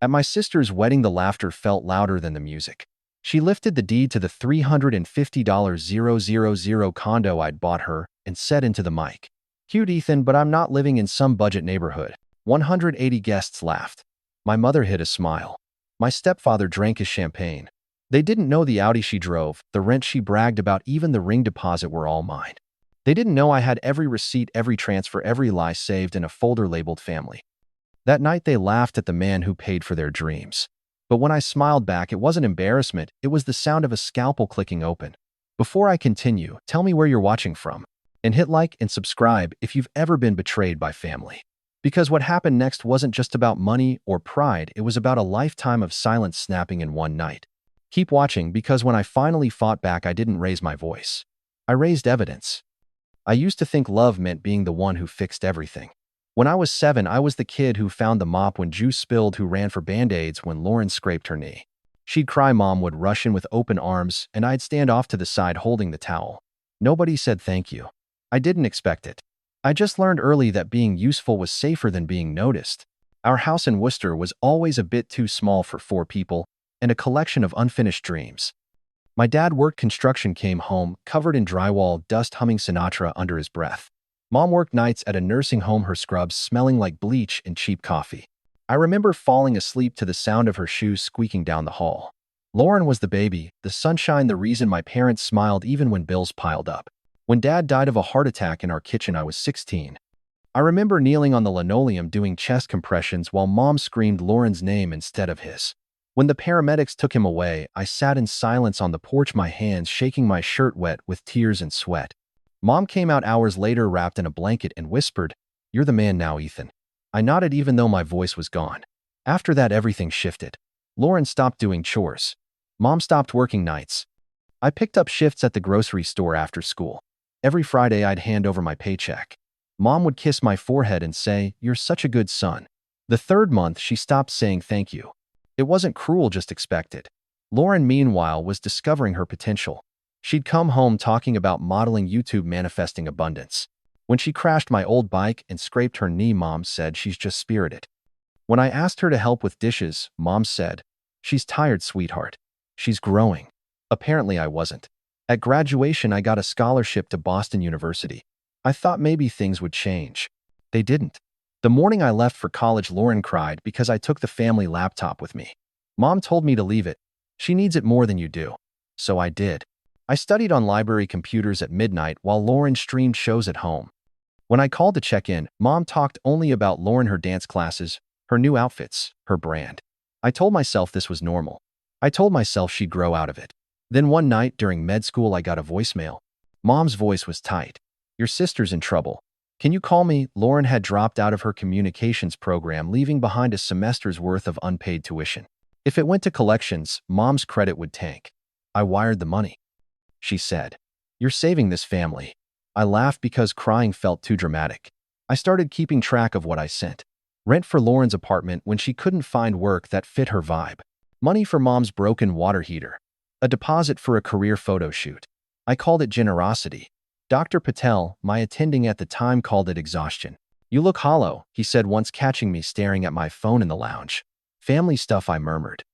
At my sister's wedding, the laughter felt louder than the music. She lifted the deed to the $350,000 condo I'd bought her and said into the mic, "Cute, Ethan, but I'm not living in some budget neighborhood." 180 guests laughed. My mother hid a smile. My stepfather drank his champagne. They didn't know the Audi she drove, the rent she bragged about, even the ring deposit were all mine. They didn't know I had every receipt, every transfer, every lie saved in a folder labeled family. That night they laughed at the man who paid for their dreams. But when I smiled back, it wasn't embarrassment, it was the sound of a scalpel clicking open. Before I continue, tell me where you're watching from. And hit like and subscribe if you've ever been betrayed by family. Because what happened next wasn't just about money or pride, it was about a lifetime of silence snapping in one night. Keep watching, because when I finally fought back, I didn't raise my voice. I raised evidence. I used to think love meant being the one who fixed everything. When I was 7, I was the kid who found the mop when juice spilled, who ran for Band-Aids when Lauren scraped her knee. She'd cry, Mom would rush in with open arms, and I'd stand off to the side holding the towel. Nobody said thank you. I didn't expect it. I just learned early that being useful was safer than being noticed. Our house in Worcester was always a bit too small for 4 people, and a collection of unfinished dreams. My dad worked construction, came home covered in drywall dust, humming Sinatra under his breath. Mom worked nights at a nursing home, her scrubs smelling like bleach and cheap coffee. I remember falling asleep to the sound of her shoes squeaking down the hall. Lauren was the baby, the sunshine, the reason my parents smiled even when bills piled up. When Dad died of a heart attack in our kitchen, I was 16. I remember kneeling on the linoleum doing chest compressions while Mom screamed Lauren's name instead of his. When the paramedics took him away, I sat in silence on the porch, my hands shaking, my shirt wet with tears and sweat. Mom came out hours later wrapped in a blanket and whispered, "You're the man now, Ethan." I nodded even though my voice was gone. After that, everything shifted. Lauren stopped doing chores. Mom stopped working nights. I picked up shifts at the grocery store after school. Every Friday, I'd hand over my paycheck. Mom would kiss my forehead and say, "You're such a good son." The 3rd month, she stopped saying thank you. It wasn't cruel, just expected. Lauren, meanwhile, was discovering her potential. She'd come home talking about modeling, YouTube, manifesting abundance. When she crashed my old bike and scraped her knee, Mom said she's just spirited. When I asked her to help with dishes, Mom said, "She's tired, sweetheart. She's growing." Apparently I wasn't. At graduation, I got a scholarship to Boston University. I thought maybe things would change. They didn't. The morning I left for college, Lauren cried because I took the family laptop with me. Mom told me to leave it. She needs it more than you do. So I did. I studied on library computers at midnight while Lauren streamed shows at home. When I called to check in, Mom talked only about Lauren, her dance classes, her new outfits, her brand. I told myself this was normal. I told myself she'd grow out of it. Then one night during med school, I got a voicemail. Mom's voice was tight. "Your sister's in trouble. Can you call me?" Lauren had dropped out of her communications program, leaving behind a semester's worth of unpaid tuition. If it went to collections, Mom's credit would tank. "I wired the money," she said. "You're saving this family." I laughed because crying felt too dramatic. I started keeping track of what I sent. Rent for Lauren's apartment when she couldn't find work that fit her vibe. Money for Mom's broken water heater. A deposit for a career photo shoot. I called it generosity. Dr. Patel, my attending at the time, called it exhaustion. "You look hollow," he said once, catching me staring at my phone in the lounge. "Family stuff," I murmured.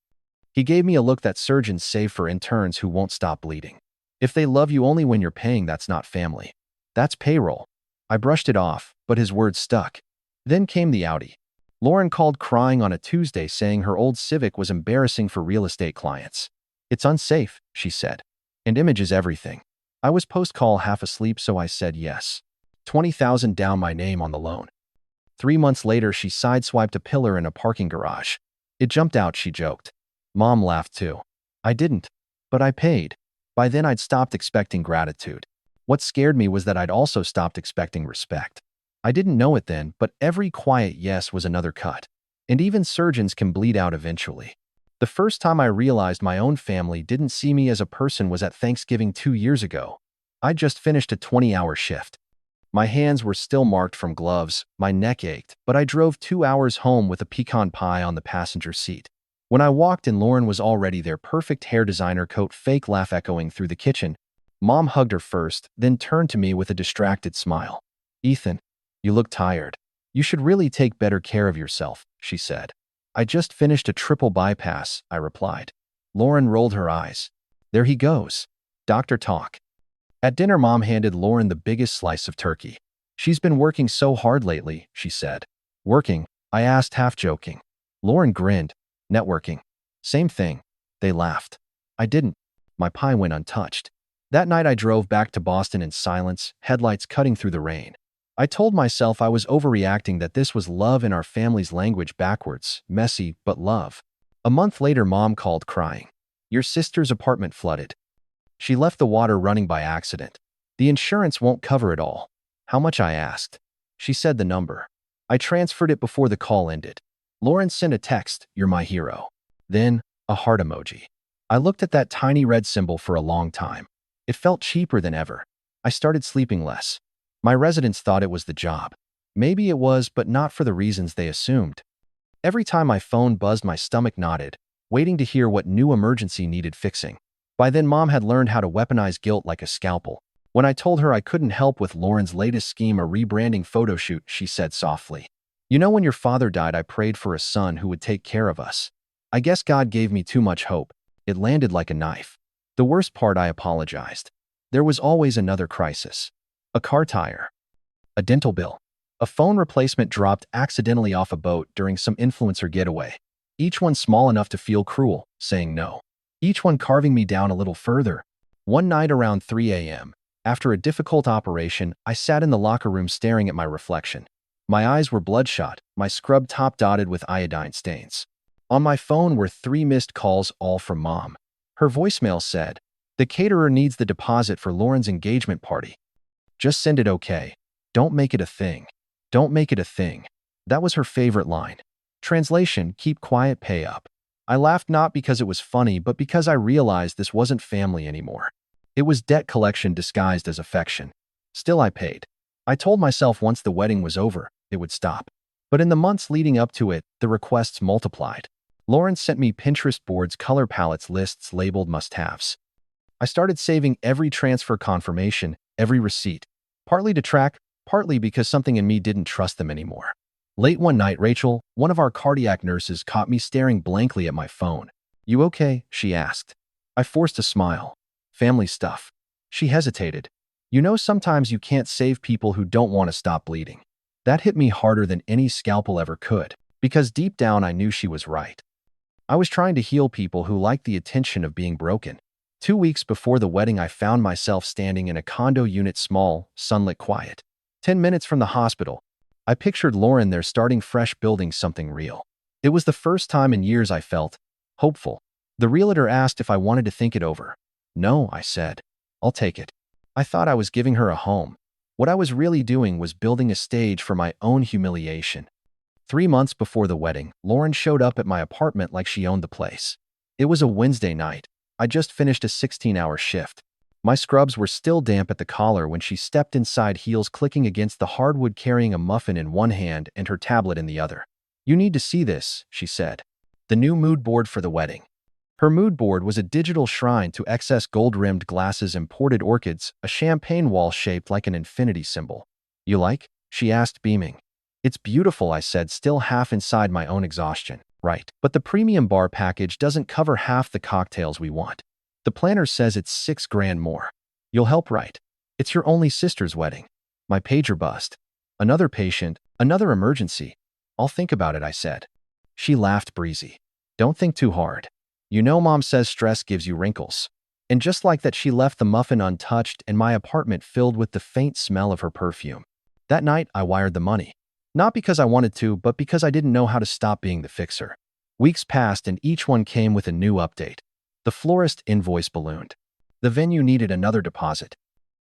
He gave me a look that surgeons save for interns who won't stop bleeding. "If they love you only when you're paying, that's not family. That's payroll." I brushed it off, but his words stuck. Then came the Audi. Lauren called crying on a Tuesday saying her old Civic was embarrassing for real estate clients. "It's unsafe," she said. "And image is everything." I was post-call half asleep, so I said yes. 20,000 down, my name on the loan. 3 months later, she sideswiped a pillar in a parking garage. "It jumped out," she joked. Mom laughed too. I didn't. But I paid. By then, I'd stopped expecting gratitude. What scared me was that I'd also stopped expecting respect. I didn't know it then, but every quiet yes was another cut. And even surgeons can bleed out eventually. The first time I realized my own family didn't see me as a person was at Thanksgiving 2 years ago. I'd just finished a 20-hour shift. My hands were still marked from gloves, my neck ached, but I drove 2 hours home with a pecan pie on the passenger seat. When I walked in, Lauren was already there, perfect hair, designer coat, fake laugh echoing through the kitchen. Mom hugged her first, then turned to me with a distracted smile. "Ethan, you look tired. You should really take better care of yourself," she said. I just finished a triple bypass, I replied. Lauren rolled her eyes. There he goes. Doctor talk. At dinner, Mom handed Lauren the biggest slice of turkey. She's been working so hard lately, she said. Working? I asked, half joking. Lauren grinned. Networking. Same thing. They laughed. I didn't. My pie went untouched. That night I drove back to Boston in silence, headlights cutting through the rain. I told myself I was overreacting, that this was love in our family's language, backwards, messy, but love. A month later, Mom called crying. Your sister's apartment flooded. She left the water running by accident. The insurance won't cover it all. How much, I asked. She said the number. I transferred it before the call ended. Lauren sent a text, "You're my hero." Then, a heart emoji. I looked at that tiny red symbol for a long time. It felt cheaper than ever. I started sleeping less. My residents thought it was the job. Maybe it was, but not for the reasons they assumed. Every time my phone buzzed, my stomach knotted, waiting to hear what new emergency needed fixing. By then, Mom had learned how to weaponize guilt like a scalpel. When I told her I couldn't help with Lauren's latest scheme, a rebranding photo shoot, she said softly, "You know, when your father died, I prayed for a son who would take care of us. I guess God gave me too much hope. It landed like a knife." The worst part, I apologized. There was always another crisis. A car tire. A dental bill. A phone replacement dropped accidentally off a boat during some influencer getaway. Each one small enough to feel cruel, saying no. Each one carving me down a little further. One night around 3 a.m., after a difficult operation, I sat in the locker room staring at my reflection. My eyes were bloodshot, my scrub top dotted with iodine stains. On my phone were 3 missed calls, all from Mom. Her voicemail said, "The caterer needs the deposit for Lauren's engagement party. Just send it, okay? Don't make it a thing. Don't make it a thing." That was her favorite line. Translation: keep quiet, pay up. I laughed, not because it was funny, but because I realized this wasn't family anymore. It was debt collection disguised as affection. Still, I paid. I told myself once the wedding was over, it would stop. But in the months leading up to it, the requests multiplied. Lauren sent me Pinterest boards, color palettes, lists labeled must-haves. I started saving every transfer confirmation, every receipt, partly to track, partly because something in me didn't trust them anymore. Late one night, Rachel, one of our cardiac nurses, caught me staring blankly at my phone. "You okay?" she asked. I forced a smile. "Family stuff." She hesitated. "You know, sometimes you can't save people who don't want to stop bleeding." That hit me harder than any scalpel ever could, because deep down I knew she was right. I was trying to heal people who liked the attention of being broken. 2 weeks before the wedding, I found myself standing in a condo unit, small, sunlit, quiet. 10 minutes from the hospital. I pictured Lauren there, starting fresh, building something real. It was the first time in years I felt hopeful. The realtor asked if I wanted to think it over. "No," I said. "I'll take it." I thought I was giving her a home. What I was really doing was building a stage for my own humiliation. 3 months before the wedding, Lauren showed up at my apartment like she owned the place. It was a Wednesday night. I just finished a 16-hour shift. My scrubs were still damp at the collar when she stepped inside, heels clicking against the hardwood, carrying a muffin in one hand and her tablet in the other. "You need to see this," she said. "The new mood board for the wedding." Her mood board was a digital shrine to excess, gold-rimmed glasses, imported orchids, a champagne wall shaped like an infinity symbol. "You like?" she asked, beaming. "It's beautiful," I said, still half inside my own exhaustion. "Right. But the premium bar package doesn't cover half the cocktails we want. The planner says it's $6,000 more. You'll help, right? It's your only sister's wedding." My pager buzzed. "Another patient, another emergency." "I'll think about it," I said. She laughed, breezy. "Don't think too hard. You know, Mom says stress gives you wrinkles." And just like that, she left the muffin untouched and my apartment filled with the faint smell of her perfume. That night, I wired the money. Not because I wanted to, but because I didn't know how to stop being the fixer. Weeks passed and each one came with a new update. The florist invoice ballooned. The venue needed another deposit.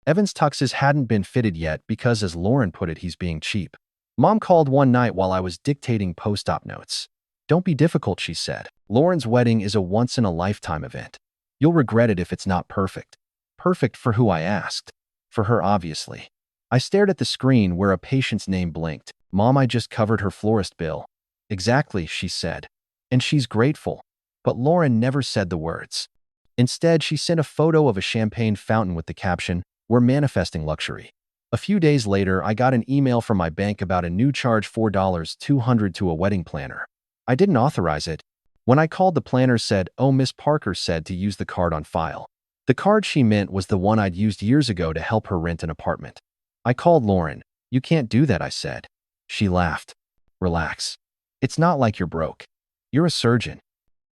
Evan's tuxes hadn't been fitted yet because, as Lauren put it, he's being cheap. Mom called one night while I was dictating post-op notes. "Don't be difficult," she said. "Lauren's wedding is a once-in-a-lifetime event. You'll regret it if it's not perfect." Perfect for who, I asked. For her, obviously. I stared at the screen where a patient's name blinked. "Mom, I just covered her florist bill." "Exactly," she said. "And she's grateful." But Lauren never said the words. Instead, she sent a photo of a champagne fountain with the caption, "We're manifesting luxury." A few days later, I got an email from my bank about a new charge, $4,200 to a wedding planner. I didn't authorize it. When I called, the planner said, "Oh, Miss Parker said to use the card on file." The card she meant was the one I'd used years ago to help her rent an apartment. I called Lauren. "You can't do that," I said. She laughed. "Relax. It's not like you're broke. You're a surgeon.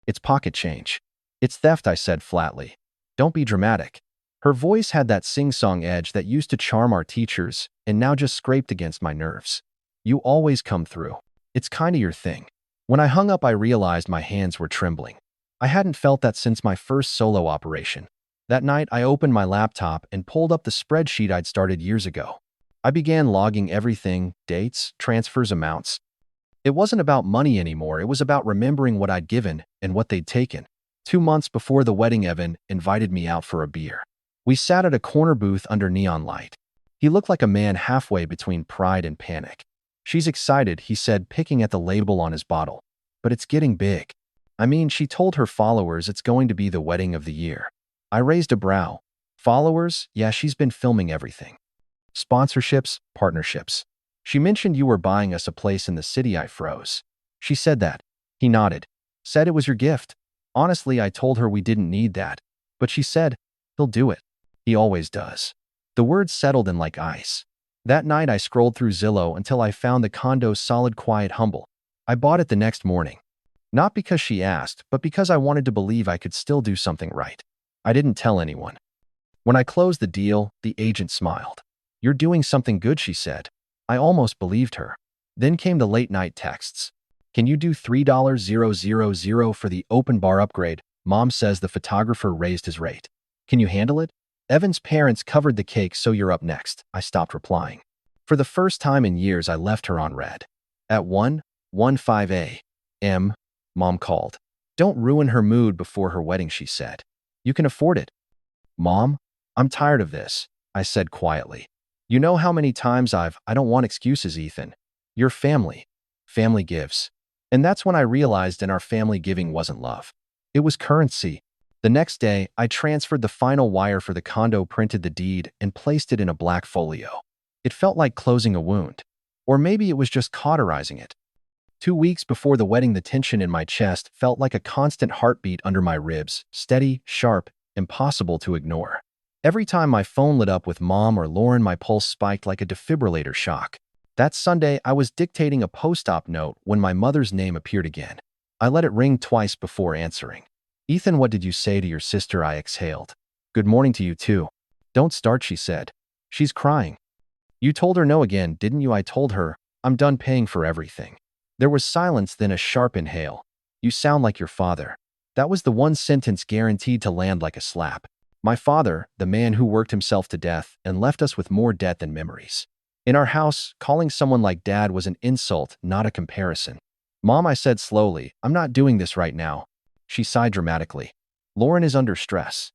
It's pocket change." "It's theft," I said flatly. "Don't be dramatic." Her voice had that sing-song edge that used to charm our teachers and now just scraped against my nerves. "You always come through. It's kinda your thing." When I hung up, I realized my hands were trembling. I hadn't felt that since my first solo operation. That night, I opened my laptop and pulled up the spreadsheet I'd started years ago. I began logging everything: dates, transfers, amounts. It wasn't about money anymore, it was about remembering what I'd given and what they'd taken. 2 months before the wedding, Evan invited me out for a beer. We sat at a corner booth under neon light. He looked like a man halfway between pride and panic. "She's excited," he said, picking at the label on his bottle. "But it's getting big. I mean, she told her followers it's going to be the wedding of the year." I raised a brow. "Followers? Yeah, she's been filming everything. Sponsorships, partnerships. She mentioned you were buying us a place in the city." I froze. "She said that?" He nodded. "Said it was your gift. Honestly, I told her we didn't need that. But she said, he'll do it. He always does." The words settled in like ice. That night, I scrolled through Zillow until I found the condo solid, quiet, humble. I bought it the next morning. Not because she asked, but because I wanted to believe I could still do something right. I didn't tell anyone. When I closed the deal, the agent smiled. "You're doing something good," she said. I almost believed her. Then came the late-night texts. "Can you do $3,000 for the open bar upgrade? Mom says the photographer raised his rate. Can you handle it? Evan's parents covered the cake, so you're up next." I stopped replying. For the first time in years, I left her on red. At 1:15 a.m., Mom called. "Don't ruin her mood before her wedding," she said. "You can afford it." "Mom, I'm tired of this," I said quietly. "You know how many times I don't want excuses, Ethan. You're family. Family gives." And that's when I realized in our family, giving wasn't love. It was currency. The next day, I transferred the final wire for the condo, printed the deed, and placed it in a black folio. It felt like closing a wound. Or maybe it was just cauterizing it. 2 weeks before the wedding, the tension in my chest felt like a constant heartbeat under my ribs, steady, sharp, impossible to ignore. Every time my phone lit up with Mom or Lauren, my pulse spiked like a defibrillator shock. That Sunday, I was dictating a post-op note when my mother's name appeared again. I let it ring twice before answering. "Ethan, what did you say to your sister?" I exhaled. "Good morning to you too." "Don't start," she said. "She's crying." "You told her no again, didn't you?" I told her, "I'm done paying for everything." There was silence, then a sharp inhale. "You sound like your father." That was the one sentence guaranteed to land like a slap. My father, the man who worked himself to death and left us with more debt than memories. In our house, calling someone like Dad was an insult, not a comparison. "Mom," I said slowly, "I'm not doing this right now." She sighed dramatically. "Lauren is under stress.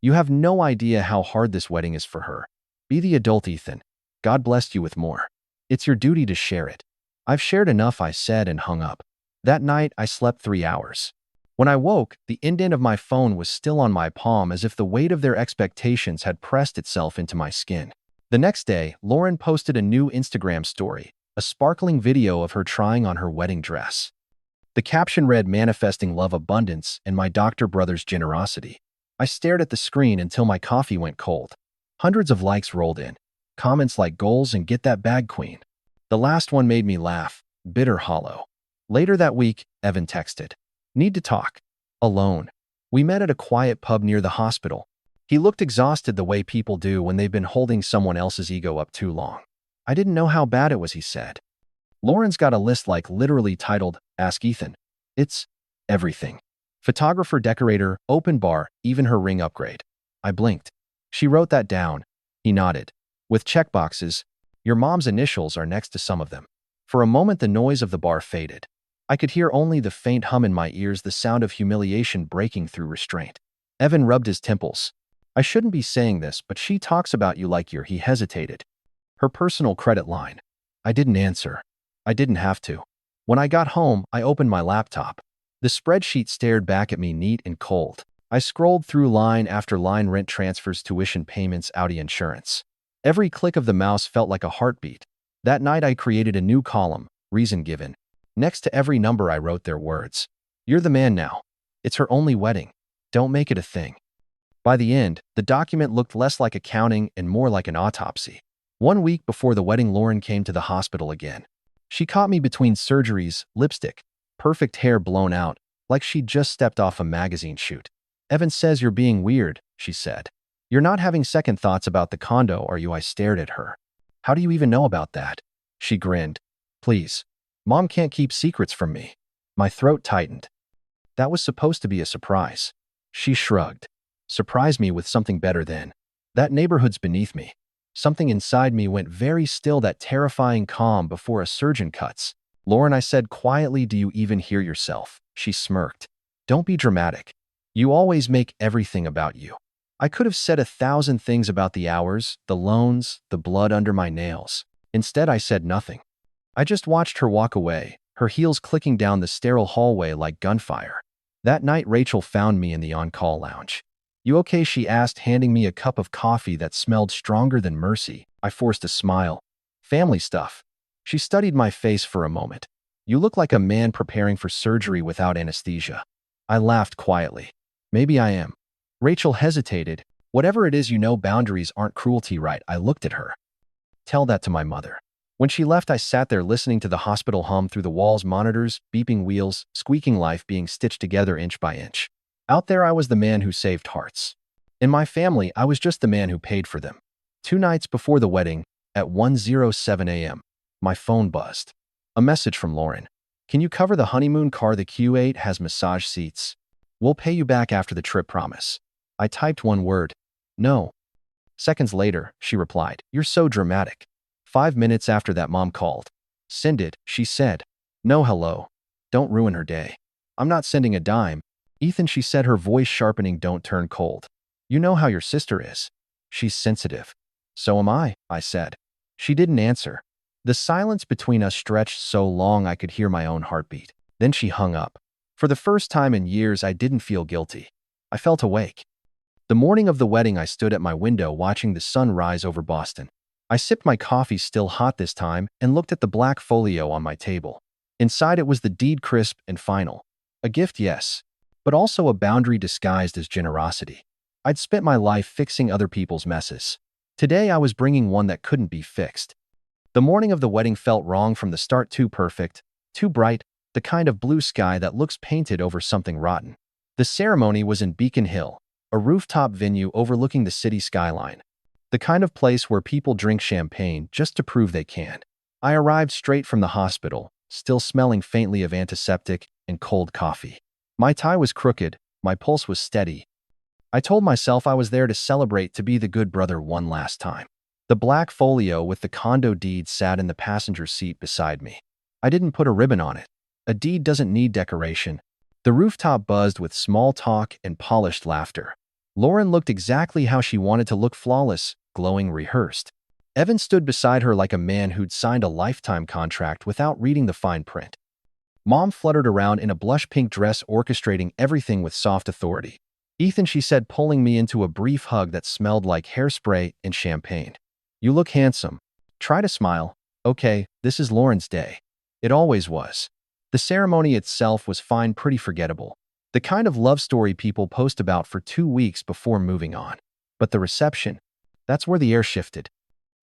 You have no idea how hard this wedding is for her. Be the adult, Ethan. God blessed you with more. It's your duty to share it." "I've shared enough," I said and hung up. That night, I slept 3 hours. When I woke, the indent of my phone was still on my palm, as if the weight of their expectations had pressed itself into my skin. The next day, Lauren posted a new Instagram story, a sparkling video of her trying on her wedding dress. The caption read, "Manifesting love, abundance, and my doctor brother's generosity." I stared at the screen until my coffee went cold. Hundreds of likes rolled in. Comments like, "Goals and get that bag, queen." The last one made me laugh, bitter, hollow. Later that week, Evan texted. "Need to talk." Alone. We met at a quiet pub near the hospital. He looked exhausted, the way people do when they've been holding someone else's ego up too long. "I didn't know how bad it was," he said. "Lauren's got a list, like literally titled, 'Ask Ethan.' It's everything. Photographer, decorator, open bar, even her ring upgrade." I blinked. "She wrote that down." He nodded. "With checkboxes. Your mom's initials are next to some of them." For a moment, the noise of the bar faded. I could hear only the faint hum in my ears, the sound of humiliation breaking through restraint. Evan rubbed his temples. "I shouldn't be saying this, but she talks about you like you're—" He hesitated. "Her personal credit line." I didn't answer. I didn't have to. When I got home, I opened my laptop. The spreadsheet stared back at me, neat and cold. I scrolled through line after line: rent, transfers, tuition payments, Audi insurance. Every click of the mouse felt like a heartbeat. That night, I created a new column: reason given. Next to every number I wrote their words. You're the man now. It's her only wedding. Don't make it a thing. By the end, the document looked less like accounting and more like an autopsy. 1 week before the wedding, Lauren came to the hospital again. She caught me between surgeries, lipstick, perfect hair blown out, like she'd just stepped off a magazine shoot. Evan says you're being weird, she said. You're not having second thoughts about the condo, are you? I stared at her. How do you even know about that? She grinned. Please. Mom can't keep secrets from me. My throat tightened. That was supposed to be a surprise. She shrugged. Surprise me with something better then. That neighborhood's beneath me. Something inside me went very still, that terrifying calm before a surgeon cuts. Lauren, I said quietly, do you even hear yourself? She smirked. Don't be dramatic. You always make everything about you. I could have said 1,000 things about the hours, the loans, the blood under my nails. Instead, I said nothing. I just watched her walk away, her heels clicking down the sterile hallway like gunfire. That night, Rachel found me in the on-call lounge. You okay? She asked, handing me a cup of coffee that smelled stronger than mercy. I forced a smile. Family stuff. She studied my face for a moment. You look like a man preparing for surgery without anesthesia. I laughed quietly. Maybe I am. Rachel hesitated. Whatever it is, you know, boundaries aren't cruelty, right? I looked at her. Tell that to my mother. When she left, I sat there listening to the hospital hum through the walls, monitors, beeping wheels, squeaking life being stitched together inch by inch. Out there, I was the man who saved hearts. In my family, I was just the man who paid for them. 2 nights before the wedding, at 1:07 a.m., my phone buzzed. A message from Lauren. Can you cover the honeymoon car? The Q8 has massage seats. We'll pay you back after the trip, promise. I typed one word. No. Seconds later, she replied, you're so dramatic. 5 minutes after that, Mom called. Send it, she said. No, hello. Don't ruin her day. I'm not sending a dime. Ethan, she said, her voice sharpening, don't turn cold. You know how your sister is. She's sensitive. So am I said. She didn't answer. The silence between us stretched so long I could hear my own heartbeat. Then she hung up. For the first time in years, I didn't feel guilty. I felt awake. The morning of the wedding, I stood at my window watching the sun rise over Boston. I sipped my coffee, still hot this time, and looked at the black folio on my table. Inside it was the deed, crisp and final. A gift, yes, but also a boundary disguised as generosity. I'd spent my life fixing other people's messes. Today, I was bringing one that couldn't be fixed. The morning of the wedding felt wrong from the start, too perfect, too bright, the kind of blue sky that looks painted over something rotten. The ceremony was in Beacon Hill, a rooftop venue overlooking the city skyline. The kind of place where people drink champagne just to prove they can. I arrived straight from the hospital, still smelling faintly of antiseptic and cold coffee. My tie was crooked, my pulse was steady. I told myself I was there to celebrate, to be the good brother one last time. The black folio with the condo deed sat in the passenger seat beside me. I didn't put a ribbon on it. A deed doesn't need decoration. The rooftop buzzed with small talk and polished laughter. Lauren looked exactly how she wanted to look, flawless, glowing, rehearsed. Evan stood beside her like a man who'd signed a lifetime contract without reading the fine print. Mom fluttered around in a blush pink dress, orchestrating everything with soft authority. Ethan, she said, pulling me into a brief hug that smelled like hairspray and champagne. You look handsome. Try to smile. Okay, this is Lauren's day. It always was. The ceremony itself was fine, pretty forgettable. The kind of love story people post about for 2 weeks before moving on. But the reception, that's where the air shifted.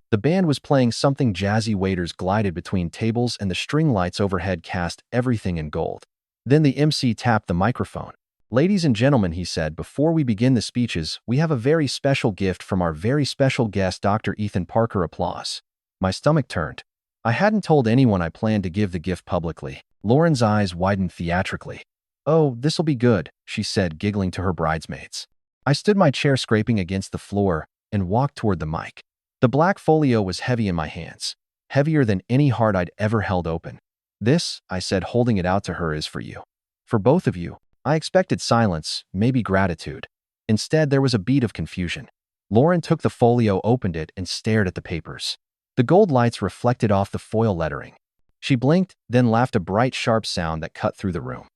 The band was playing something jazzy, waiters glided between tables, and the string lights overhead cast everything in gold. Then the MC tapped the microphone. Ladies and gentlemen, he said, before we begin the speeches, we have a very special gift from our very special guest, Dr. Ethan Parker. Applause. My stomach turned. I hadn't told anyone I planned to give the gift publicly. Lauren's eyes widened theatrically. Oh, this'll be good, she said, giggling to her bridesmaids. I stood my chair, scraping against the floor, and walked toward the mic. The black folio was heavy in my hands, heavier than any heart I'd ever held open. This, I said, holding it out to her, is for you. For both of you. I expected silence, maybe gratitude. Instead, there was a beat of confusion. Lauren took the folio, opened it, and stared at the papers. The gold lights reflected off the foil lettering. She blinked, then laughed, a bright, sharp sound that cut through the room.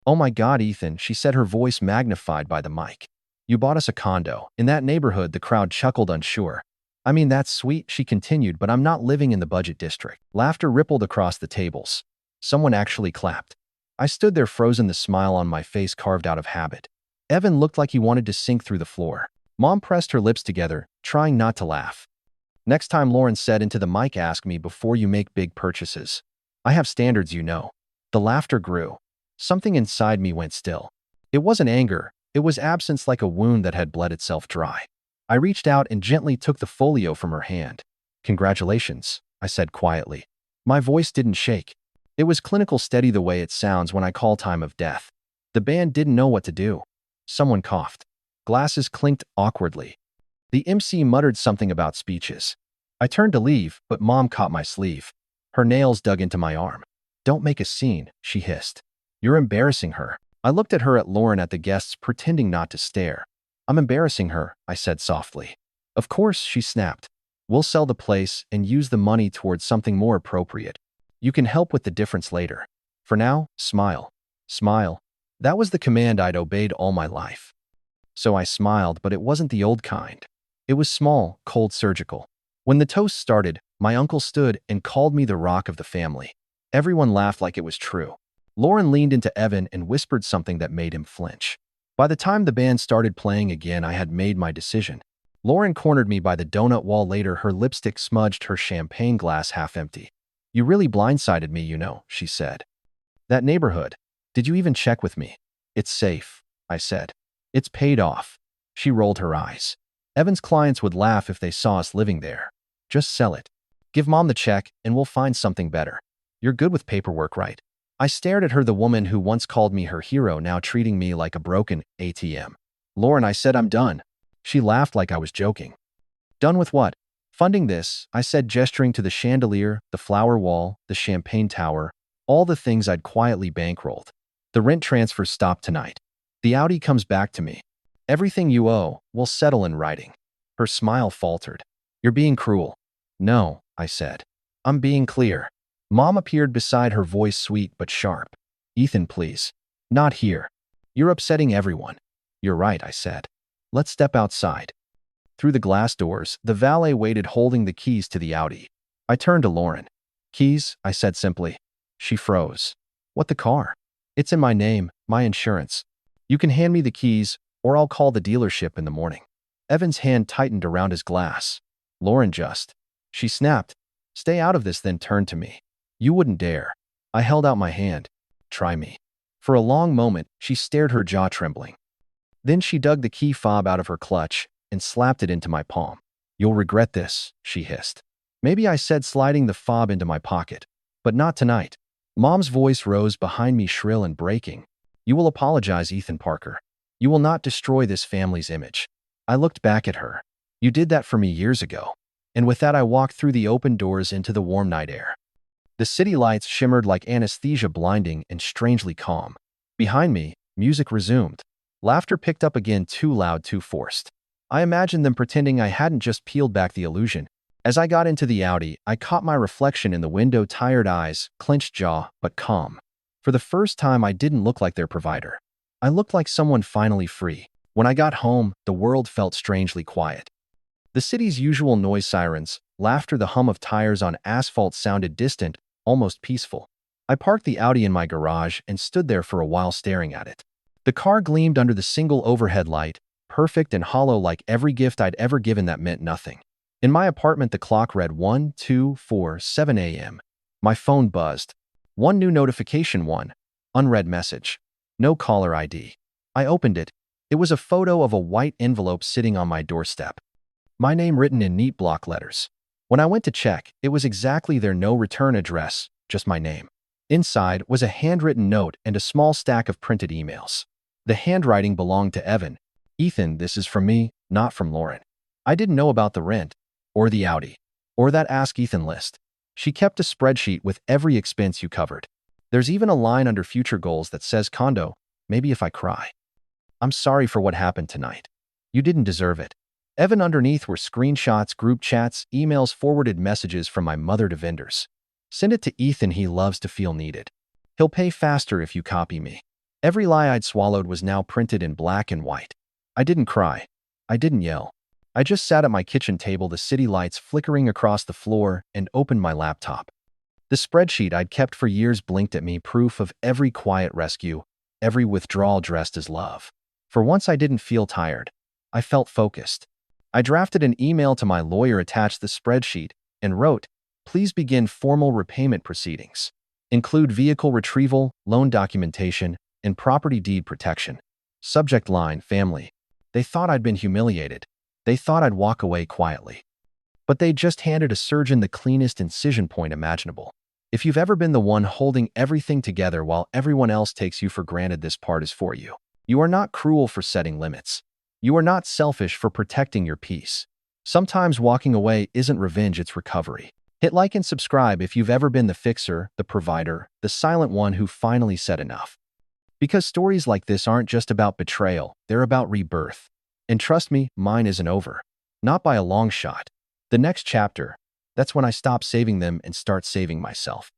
Oh my God, Ethan, she said, her voice magnified by the mic. You bought us a condo. In that neighborhood, the crowd chuckled, unsure. I mean, that's sweet, she continued, but I'm not living in the budget district. Laughter rippled across the tables. Someone actually clapped. I stood there frozen, the smile on my face carved out of habit. Evan looked like he wanted to sink through the floor. Mom pressed her lips together, trying not to laugh. Next time, Lauren said into the mic, ask me before you make big purchases. I have standards, you know. The laughter grew. Something inside me went still. It wasn't anger. It was absence, like a wound that had bled itself dry. I reached out and gently took the folio from her hand. Congratulations, I said quietly. My voice didn't shake. It was clinical, steady, the way it sounds when I call time of death. The band didn't know what to do. Someone coughed. Glasses clinked awkwardly. The MC muttered something about speeches. I turned to leave, but Mom caught my sleeve. Her nails dug into my arm. Don't make a scene, she hissed. You're embarrassing her. I looked at her, at Lauren, at the guests, pretending not to stare. I'm embarrassing her, I said softly. Of course, she snapped. We'll sell the place and use the money towards something more appropriate. You can help with the difference later. For now, smile. Smile. That was the command I'd obeyed all my life. So I smiled, but it wasn't the old kind. It was small, cold, surgical. When the toast started, my uncle stood and called me the rock of the family. Everyone laughed like it was true. Lauren leaned into Evan and whispered something that made him flinch. By the time the band started playing again, I had made my decision. Lauren cornered me by the donut wall later, her lipstick smudged, her champagne glass half empty. You really blindsided me, you know, she said. That neighborhood. Did you even check with me? It's safe, I said. It's paid off. She rolled her eyes. Evan's clients would laugh if they saw us living there. Just sell it. Give Mom the check and we'll find something better. You're good with paperwork, right? I stared at her, the woman who once called me her hero, now treating me like a broken ATM. Lauren, I said, I'm done. She laughed like I was joking. Done with what? Funding this, I said, gesturing to the chandelier, the flower wall, the champagne tower, all the things I'd quietly bankrolled. The rent transfers stopped tonight. The Audi comes back to me. Everything you owe, we'll settle in writing. Her smile faltered. You're being cruel. No, I said. I'm being clear. Mom appeared beside her, voice sweet but sharp. Ethan, please. Not here. You're upsetting everyone. You're right, I said. Let's step outside. Through the glass doors, the valet waited, holding the keys to the Audi. I turned to Lauren. Keys, I said simply. She froze. What, the car? It's in my name, my insurance. You can hand me the keys, or I'll call the dealership in the morning. Evan's hand tightened around his glass. Lauren, just. She snapped. Stay out of this, then turned to me. You wouldn't dare. I held out my hand. Try me. For a long moment, she stared, her jaw trembling. Then she dug the key fob out of her clutch and slapped it into my palm. You'll regret this, she hissed. Maybe, I said, sliding the fob into my pocket. But not tonight. Mom's voice rose behind me, shrill and breaking. You will apologize, Ethan Parker. You will not destroy this family's image. I looked back at her. You did that for me years ago. And with that, I walked through the open doors into the warm night air. The city lights shimmered like anesthesia, blinding and strangely calm. Behind me, music resumed. Laughter picked up again, too loud, too forced. I imagined them pretending I hadn't just peeled back the illusion. As I got into the Audi, I caught my reflection in the window, tired eyes, clenched jaw, but calm. For the first time, I didn't look like their provider. I looked like someone finally free. When I got home, the world felt strangely quiet. The city's usual noise, sirens, laughter, the hum of tires on asphalt sounded distant, almost peaceful. I parked the Audi in my garage and stood there for a while staring at it. The car gleamed under the single overhead light, perfect and hollow, like every gift I'd ever given that meant nothing. In my apartment, the clock read 1:07 a.m. My phone buzzed. One new notification, one unread message. No caller ID. I opened it. It was a photo of a white envelope sitting on my doorstep. My name written in neat block letters. When I went to check, it was exactly there, no return address, just my name. Inside was a handwritten note and a small stack of printed emails. The handwriting belonged to Evan. Ethan, this is from me, not from Lauren. I didn't know about the rent, or the Audi, or that Ask Ethan list. She kept a spreadsheet with every expense you covered. There's even a line under future goals that says, Condo, maybe if I cry. I'm sorry for what happened tonight. You didn't deserve it. Evan, underneath were screenshots, group chats, emails, forwarded messages from my mother to vendors. Send it to Ethan, he loves to feel needed. He'll pay faster if you copy me. Every lie I'd swallowed was now printed in black and white. I didn't cry. I didn't yell. I just sat at my kitchen table, the city lights flickering across the floor, and opened my laptop. The spreadsheet I'd kept for years blinked at me, proof of every quiet rescue, every withdrawal dressed as love. For once, I didn't feel tired. I felt focused. I drafted an email to my lawyer, attached the spreadsheet, and wrote, "Please begin formal repayment proceedings. Include vehicle retrieval, loan documentation, and property deed protection." Subject line: family. They thought I'd been humiliated. They thought I'd walk away quietly. But they just handed a surgeon the cleanest incision point imaginable. If you've ever been the one holding everything together while everyone else takes you for granted, this part is for you. You are not cruel for setting limits. You are not selfish for protecting your peace. Sometimes walking away isn't revenge, it's recovery. Hit like and subscribe if you've ever been the fixer, the provider, the silent one who finally said enough. Because stories like this aren't just about betrayal, they're about rebirth. And trust me, mine isn't over. Not by a long shot. The next chapter, that's when I stop saving them and start saving myself.